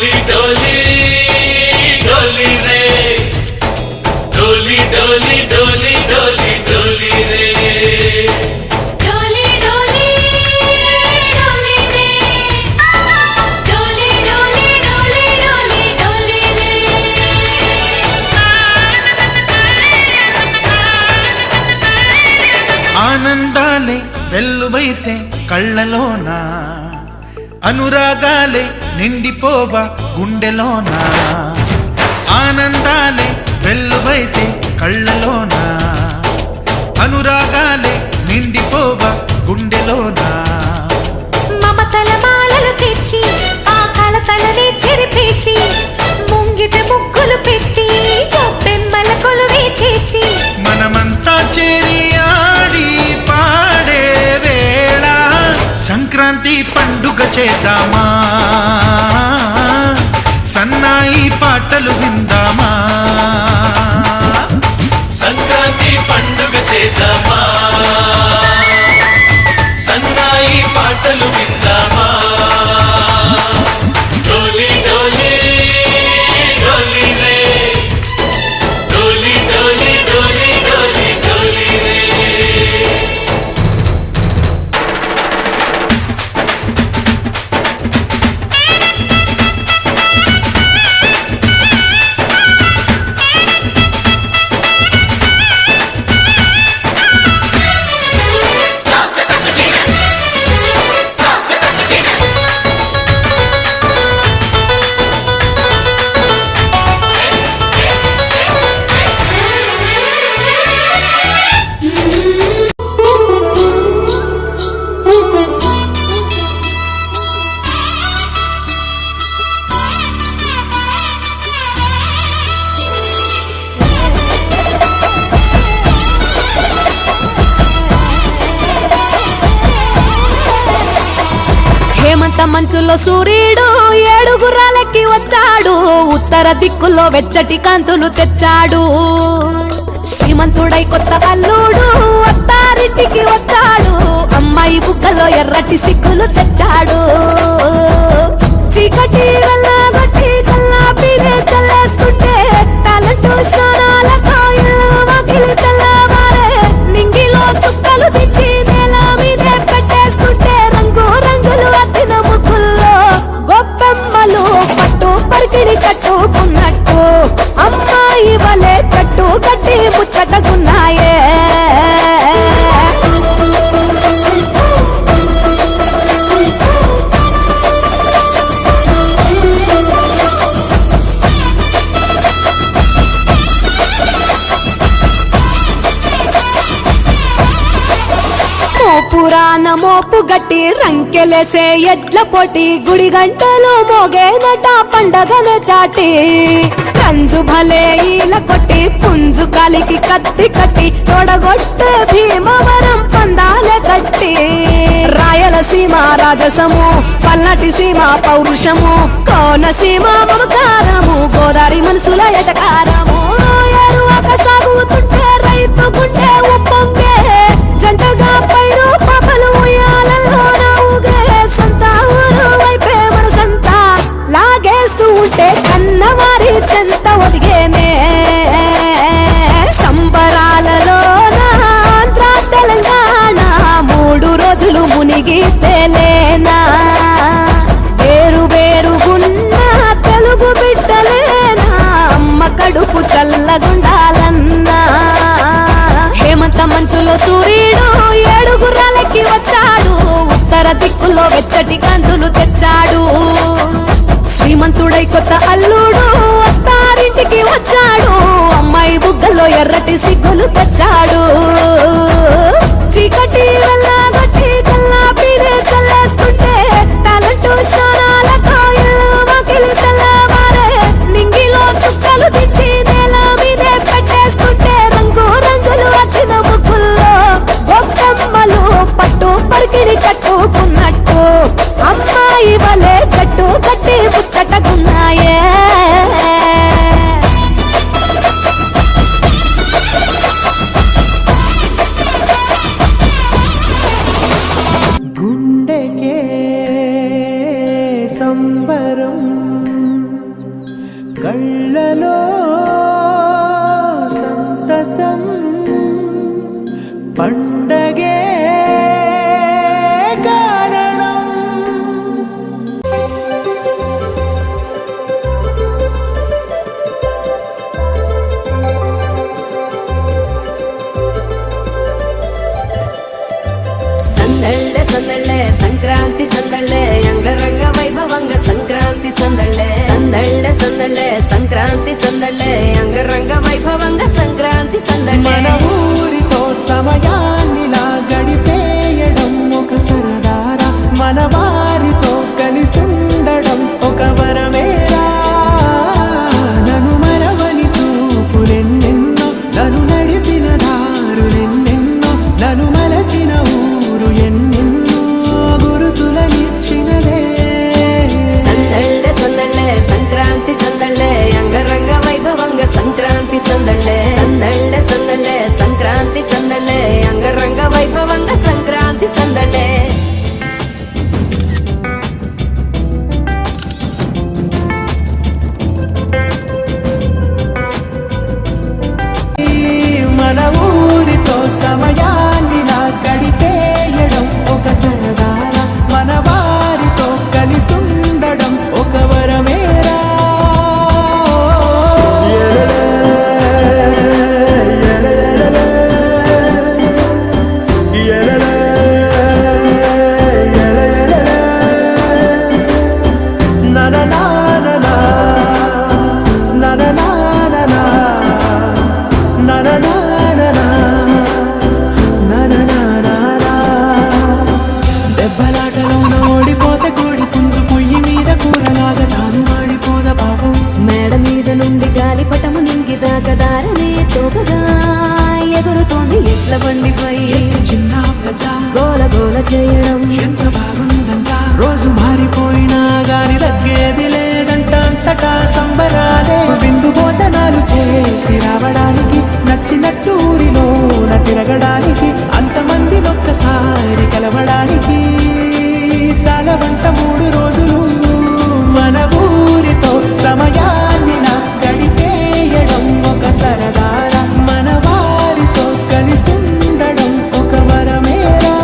डोली डोली डोली रे डोली डोली डोली डोली डोली रे ఆనందాలే వెల్లువైతే కళ్ళలోనా అనురాగాలే నిండిపోవా గుండెలోనా ఆనందాలే వెల్లువైతే కళ్ళలోనా అనురాగాలే నిండిపోవా గుండెలోనా మమతల మాలలు తెచ్చి ఆ కలతలని చెరిపేసి ముంగిట ముగ్గులు పెట్టి గొప్పెమ్మల కొలువే చేసి మనమంతా చేరి ఆడి పాడే వేళ సంక్రాంతి పండుగ చేద్దామా సన్నాయి పాటలు విందామా సంక్రాంతి పండుగ చేద్దామా సన్నాయి పాటలు విందామా డోలి డోలి డోలి రే డోలి డోలి డోలి డోలి డోలి రే హేమంత మంచులో సూర్యుడు ఏడుగురాలకి వచ్చాడు ఉత్తర దిక్కులో వెచ్చటి కాంతులు తెచ్చాడు శ్రీమంతుడై కొత్త అల్లుడు అత్తారింటికి వచ్చాడు అమ్మాయి బుగ్గలో ఎర్రటి సిగ్గులు తెచ్చాడు చీకటి వెళ్ళగొట్టి కల్లా పీరే చల్లేస్తుంటే తలంటూ స్నానాలతో వాకిలి తెల్లవారే నింగిలో చుక్కలు తెచ్చి నేల మీదే పెట్టేస్తుంటే రంగు రంగులు అద్దిన ముగ్గుల్లో గొప్పెమ్మలు పట్టు పరికిడి కట్టుకున్నట్టు అమ్మాయి వలె కట్టు కట్టి ముచ్చటకున్నాయే పురాణ మోపు గట్టి రంకెలేసే ఎడ్ల పోటీ గుడి గంటలు మోగేనట పండగనే చాటి కంజు భలే ఈల కొట్టి పుంజు కాలికి కత్తి కట్టి తొడగొట్టే భీమవరం పందాలే కట్టి రాయలసీమ రాజసము పల్నాటి సీమ పౌరుషము కోనసీమ మమకారము గోదావరి మనసుల ఎటకారము ఎరువక సాగుతుంటే రైతు గుండె ఉప్పొంగే జంటగా పైరు పాపలు ఉయ్యాలలో ఊగే సొంత ఊరు వైపే మనసంతా లాగేస్తూ ఉంటే కన్నవారి చెంత ఒదిగేనే సంబరాలలో ఆంధ్ర తెలంగాణ 3 రోజులు మునిగి తేలేనా వేరు వేరుగున్న తెలుగు బిడ్డలేనా అమ్మ కడుపు చల్లగుండాలన్నా హేమంత మంచులో సూర్యుడు ఏడుగురాలకి వచ్చాడు ఉత్తర దిక్కులో వెచ్చటి కాంతులు తెచ్చాడు శ్రీమంతుడై కొత్త అల్లుడు అత్తారింటికి వచ్చాడు అమ్మాయి బుగ్గలో ఎర్రటి సిగ్గులు తెచ్చాడు చీకటి వెళ్ళగొట్టి కల్లా పీరే చల్లేస్తుంటే తలంటూ స్నానాలతో వాకిలి తెల్లవారే నింగిలో చుక్కలు తెచ్చి నేల మీదే పెట్టేస్తుంటే రంగు రంగులు అద్దిన ముగ్గుల్లో గొప్పమ్మలు పట్టు పరికిడి కట్టుకున్నట్టు అమ్మాయి వలె కట్టు కట్టి ముచ్చటకున్నాయే కళ్ళలో సంతసం పండగే కారణం. సందళ్ళే సందళ్ళే సంక్రాంతి సందళ్ళే అంగరంగ వైభవంగ సంక్రాంతి సందళ్ళే సందళ్ళే సందళ్ళే సంక్రాంతి సందళ్ళే అంగరంగ వైభవంగ సంక్రాంతి సందళ్ళే మన ఊరితో సమయాన్నిలా గడిపేయడం ఒక సరదారా, మన వారితో కలిసుండడం ఒక వరమేరా. నన్ను మరవని చూపులెన్నెన్నో, నన్ను నడిపిన దారులెన్నెన్నో, నన్ను మలచిన ఊరు ఎన్నెన్నో గురుతులనిచ్చినదే. సందళ్ళే సందళ్ళే సంక్రాంతి సందళ్ళే అంగరంగ వైభవంగ సంక్రాంతి సందళ్ళే సందళ్ళే సందళ్ళే సంక్రాంతి సందళ్ళే అంగరంగ వైభవంగ సంక్రాంతి సందళ్ళే మన ఊరితో సమయాన్ని నా గడిపేయడం ఒక సరదారా, మన వారితో కలిసుండడం ఒక వరమేరా. దెబ్బలాటలోన ఓడిపోతే కోడి పుంజు పొయ్యి మీద కూరలాగా తాను మాడిపోద పాపం. మేడ మీద నుండి గాలిపటము నింగి దాకదారనే తోకగా ఎగురుతోంది ఎట్ల బండిపై చిన్న పెద్ద గోల గోల చేయడం ఎంత బాగుందంట. రోజు మారిపోయినా గాని తగ్గేది లేదంట. అంతటా సంబరాలే విందు భోజనాలు చేసి రావడానికి, నచ్చినట్టు ఊరిలోన తిరగడానికి, అంతమంది ఒక్కసారి కలవడానికి చాలా వంట 3 రోజులు మన ఊరితో సమయాన్ని నా గడిపేయడం ఒక సరదారా, మన వారితో కలిసుండడం ఒక వరమేరా.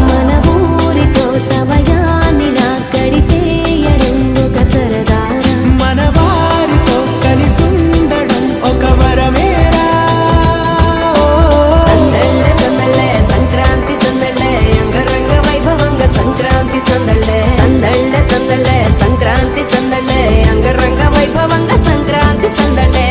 మన ఊరితో సమయాన్ని నా గడిపేయడం ఒక సరదారా, మన వారితో కలిసుండడం ఒక వరమేరా. సందళ్ళే సందళ్ళే సంక్రాంతి సందళ్ళే అంగరంగ వైభవంగ సంక్రాంతి సందళ్ళే సందళ్ళే సందళ్ళే సంక్రాంతి సందళ్ళే అంగరంగ వైభవంగ సంక్రాంతి సందళ్ళే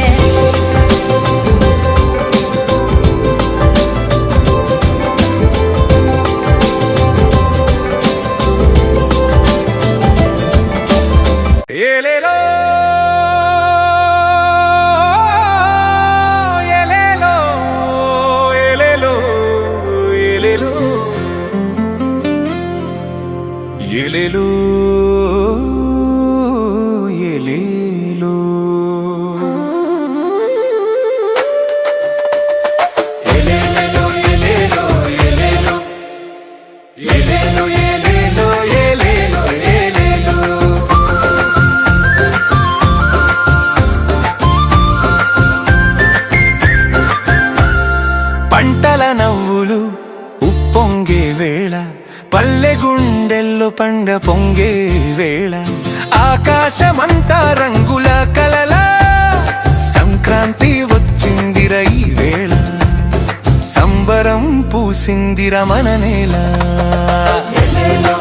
ఏలేలో ఏలేలో ఏలేలో ఏలేలో ఏలేలో ఏలేలో ఎలేలో ఎలేలో ఎలేలో ఎలేలో ఎలేలో ఎలేలో ఎలేలో పంటల నవ్వులు ఉప్పొంగే వేళ, పల్లె గుండెల్లో పండ పొంగే వేళ, ఆకాశమంతా రంగుల కలల సంక్రాంతి వచ్చిందిర ఈ వేళ, సంబరం పూసిందిర మన నేల. ఎలేలో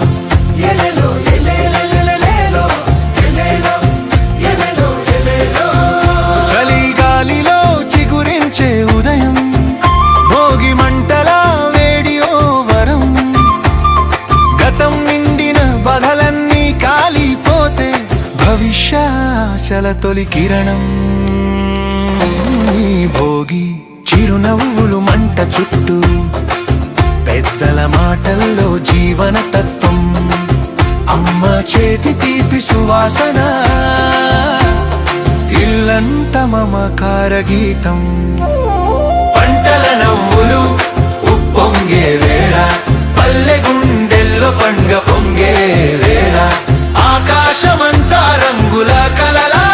ఎలేలో ఎలేలో ఎలేలో ఎలేలో ఎలేలో ఎలేలో చలి గాలిలో చిగురించే ఉదయం, భోగి మంటల వేడి ఓ వరం, గతం నిండిన బాధలన్నీ కాలిపోతే భవిష్యాశల తొలి కిరణం. ఈ భోగి చిరునవ్వులు మంట చుట్టూ, పెద్దల మాటల్లో జీవన తత్వం, అమ్మ చేతి తీపి సువాసన, ఇల్లంత మమకార గీతం. పంటల నవ్వులు ఉప్పొంగే వేళ, పల్లె గుండెల్లో పండుగ పొంగే వేళ, ఆకాశమంతా రంగుల కలలా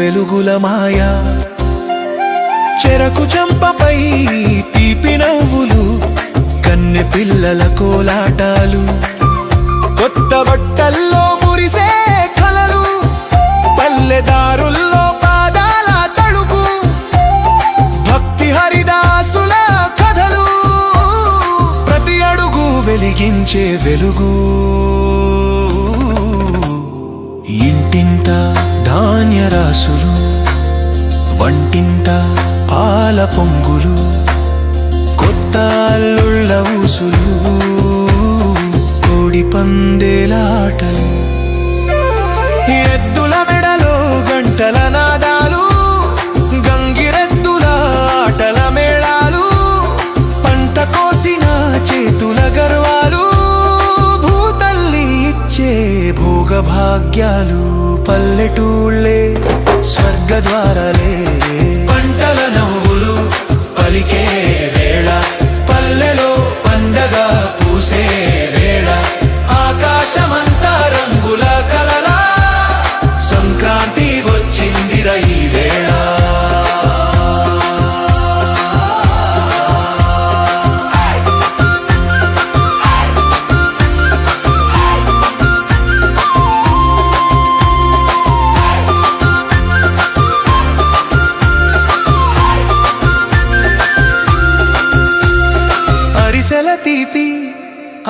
వెలుగుల మాయ. చెరకు చెంపపై తీపి నవ్వులు, కన్నె పిల్లల కోలాటాలు, కొత్త బట్టల్లో మురిసే కలలు, పల్లెదారుల్లో పాదాల తడుగు, భక్తి హరిదాసుల కథలు, ప్రతి అడుగు వెలిగించే వెలుగు. ఇంటింట ధాన్యరాసులు, వంటింట పాల పొంగులు, కొత్త అల్లుళ్ళ ఊసులు, కోడి పందేల ఆటలు, ఎద్దుల మెడలో గంటల నాదాలు, గంగిరెద్దుల ఆటల మేళాలు, పంట కోసిన చేతుల గర్వాలు, భూతల్లి ఇచ్చే భోగభాగ్యాలు, పల్లెటూళ్ళే స్వర్గద్వారాలే. పంటల నవ్వులు పలికే వేళ, పల్లెలో పండగ పూసే వేళ, ఆకాశమంతా రంగుల కలలా, సంక్రాంతి వచ్చిందిర ఈ వేళ. అరిసెల తీపి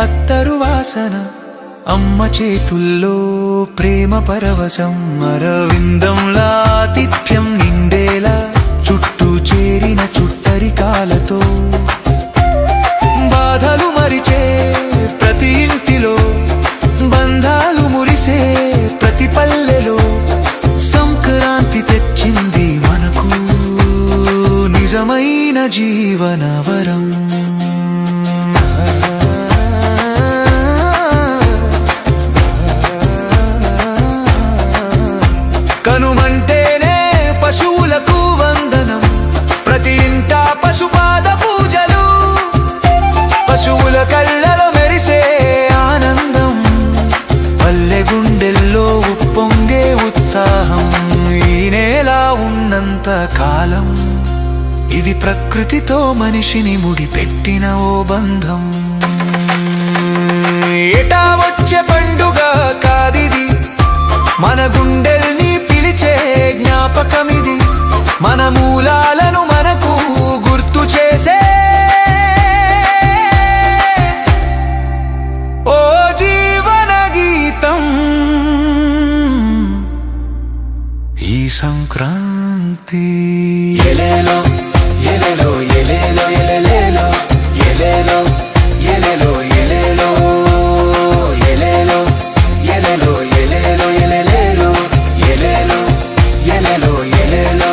అత్తరు వాసన, అమ్మ చేతుల్లో ప్రేమ పరవశం, అరవిందంలా ఆతిథ్యం నిండేలా, చుట్టూ చేరిన చుట్టరికాలతో, బాధలు మరిచే ప్రతి ఇంటిలో, బంధాలు మురిసే ప్రతి పల్లెలో, సంక్రాంతి తెచ్చింది మనకు నిజమైన జీవన వరం. కనుమంటేనే పశువులకు వందనం, ప్రతి ఇంట పశుపాద పూజలు, పశువుల కళ్ళలో మెరిసే ఆనందం, పల్లె గుండెల్లో ఉప్పొంగే ఉత్సాహం. ఈ నేల ఉన్నంత కాలం ఇది ప్రకృతితో మనిషిని ముడిపెట్టిన ఓ బంధం. ఏటా వచ్చే పండుగ కాదిది, మన గుండెల్ని పిలిచే జ్ఞాపకమిది, మన మూలాలను మనకు గుర్తు చేసే ఓ జీవన గీతం ఈ సంక్రాంతి. ఎలేలో ఎలేలో ఎలేలో ఎలేలో ఎలేలో ఎలేలో ఎలేలో ఎలేలో ఎలేలో ఎలేలో ఎలేలో ఎలేలో ఎలేలో ఎలేలో.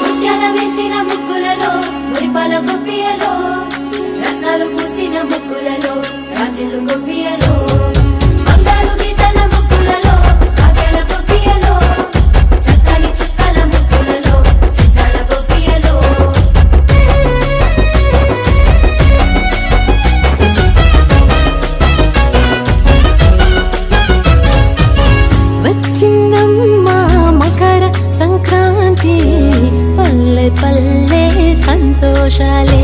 ముత్యాల వేసిన ముగ్గులలో, మురిపాల గొప్పియలో, రత్నాలు పూసిన ముగ్గులలో, రాజులు గొప్పియలో, బంగారు గీతల ముగ్గులలో, కావ్యాల గొప్పియలో, చక్కని చుక్కల ముగ్గులలో, చిత్రాల గొప్పియలో. వచ్చిందమ్మా మకర సంక్రాంతి, పల్లె పల్లె సంతోషాలే.